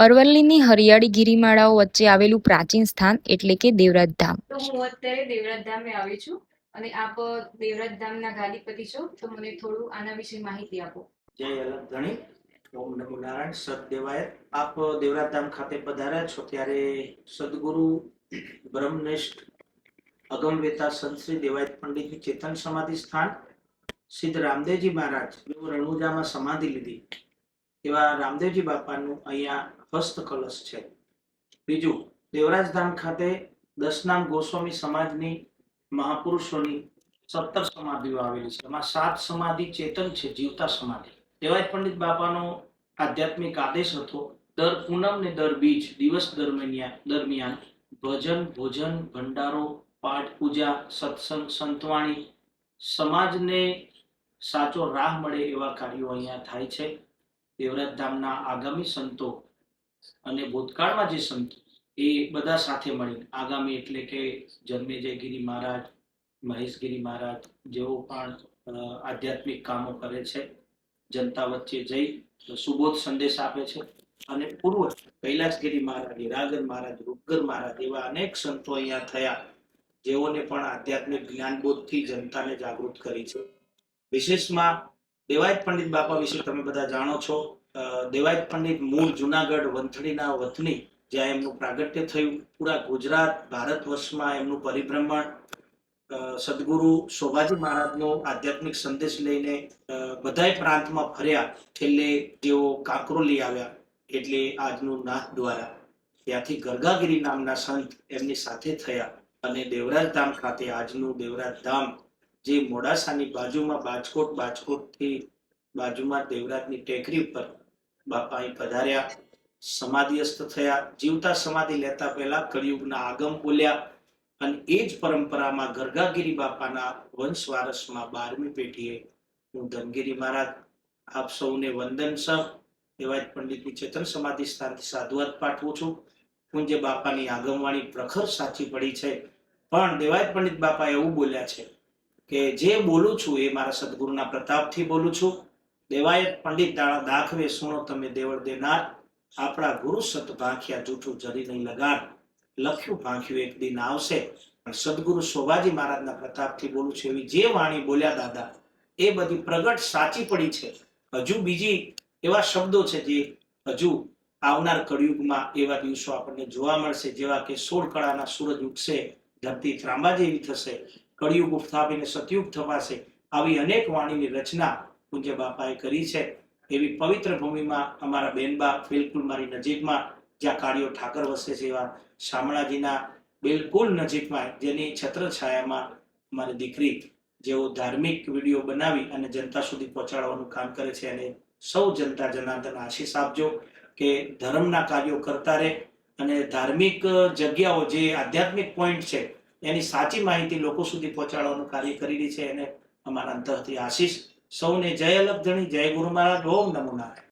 અરવલ્લીની હરિયાળી ગિરિમાળાઓ વચ્ચે આવેલું પ્રાચીન સ્થાન એટલે કે દેવરાજ ધામ. તો હું અત્યારે દેવરાજ ધામે આવી છું અને આપ દેવરાજ ધામના ગાદીપતિ છો, તો મને થોડું આના વિશે માહિતી આપો. જય અલગ ધણી, ઓમ નમો નારાયણ, સદદેવાય. આપ દેવરાજ ધામ ખાતે પધાર્યા છો ત્યારે સદગુરુ બ્રહ્મનિષ્ઠ અગમવેતા સંત શ્રી દેવાયત પંડિતની ચેતન સમાધિ સ્થાન, સિદ્ધ રામદેવજી મહારાજ રણુજામાં સમાધિ લીધી એવા રામદેવજી બાપાનું અહીંયા હસ્ત કલશ છે. બીજું, દેવરાજ ધામ ખાતે દશનામ ગોસ્વામી સમાજની મહાપુરુષોની 17 સમાધિઓ આવેલી છે. એમાં 7 સમાધિ ચેતન છે, જીવતા સમાધિ. દેવાયત પંડિત બાપાનો આધ્યાત્મિક આદેશ હતો દર પૂનમ ને દર બીજ દિવસ દરમિયાન ભજન, ભોજન, ભંડારો, પાઠ, પૂજા, સત્સંગ, સંતવાણી, સમાજને સાચો રાહ મળે એવા કાર્યો અહીંયા થાય છે. દેવરાજ ધામના આગામી સંતો અને ભૂતકાળમાં જે સંતો એ બધા સાથે મળી, આગામી એટલે કે જન્મેજયગીરી મહારાજ, મહેશગીરી મહારાજ જેઓ પણ આધ્યાત્મિક કામો કરે છે, જનતા વચ્ચે જઈ સુબોધ સંદેશ આપે છે. અને પૂર્વ કૈલાસગીરી મહારાજ, રાગર મહારાજ, રૂપગર મહારાજ એવા અનેક સંતો અહીંયા થયા જેઓને પણ આધ્યાત્મિક જ્ઞાનબોધથી જનતાને જાગૃત કરી છે. વિશેષમાં દેવાયત પંડિત બાપા વિશે તમે બધા જાણો છો. દેવાયત પંડિત મૂળ જુનાગઢ વંથલીના વતની, જ્યાં એમનું પ્રાગટ્ય થયું. પૂરા ગુજરાત ભારત વર્ષમાં એમનું પરિભ્રમણ, સદગુરુ શોભાજી મહારાજનો આધ્યાત્મિક સંદેશ લઈને બધાય પ્રાંતમાં ફર્યા. છેલ્લે જેઓ કાંકરોલી આવ્યા એટલે આજનું નાથ દ્વારા, ત્યાંથી ગરગાગીરી નામના સંત એમની સાથે થયા અને દેવરાજ ધામ ખાતે આજનું દેવરાજ ધામ, જે મોડાસાની બાજુમાં બાજકોટથી બાજુમાં દેવરાજની ટેકરી ઉપર બાપા અહીં પધાર્યા, સમાધિસ્થ થયા. જીવતા સમાધિ લેતા પહેલા કળિયુગના આગમ બોલ્યા અને એ જ પરંપરામાં ગરગાગીરી બાપાના વંશ વારસમાં 12મી પેઢીએ હું ધનગીરી મહારાજ આપ સૌને વંદન સહ દેવાયત પંડિતની ચેતન સમાધિ સ્થાનથી સાધુવાદ પાઠવું છું. પૂજ્ય બાપાની આગમવાણી પ્રખર સાચી પડી છે. પણ દેવાયત પંડિત બાપા એવું બોલ્યા છે કે જે બોલું છું એ મારા સદગુરુના પ્રતાપથી બોલું છું. દેવાયત પંડિત દાખવે સુણો તમે દેવળ દેનાર, આપણા ગુરુ સત ભાંખ્યા જૂઠું જરી નહીં લગાડ, લખ્યું ભાંખ્યું એક દિન આવશે. પણ સદગુરુ શોભાજી મહારાજના પ્રતાપથી બોલું છું. એવી જે વાણી બોલ્યા દાદા એ બધી પ્રગટ સાચી પડી છે. હજુ બીજી એવા શબ્દો છે જે હજુ આવનાર કળિયુગમાં એવા દિવસો આપણને જોવા મળશે, જેવા કે 16 કળાના સૂરજ ઉગશે, ધરતી ત્રાંબા જેવી થશે, કળિયુગ ઉત્થાપીને સતયુગ થવાશે. આવી અનેક વાણીની રચના પૂજ્ય બાપાએ કરી છે. એવી પવિત્ર ભૂમિમાં અમારા બેનબા બિલકુલ મારી નજીકમાં, જ્યાં કાળિયો ઠાકર વસે છે, એવા શામળાજીના બિલકુલ નજીકમાં, જેની છત્રછાયામાં મારી દીકરી, જેઓ ધાર્મિક વિડીયો બનાવી અને જનતા સુધી પહોંચાડવાનું કામ કરે છે. અને સૌ જનતા જનાર્દન આશીષ આપજો કે ધર્મના કાર્યો કરતા રહે અને ધાર્મિક જગ્યાઓ જે આધ્યાત્મિક પોઈન્ટ છે એની સાચી માહિતી લોકો સુધી પહોંચાડવાનું કાર્ય કરી રહી છે. એને અમારા અંતરથી આશીષ. સૌને જય અલગ ધણી, જય ગુરુ મહારાજ, ઓમ નમો નારાયણ.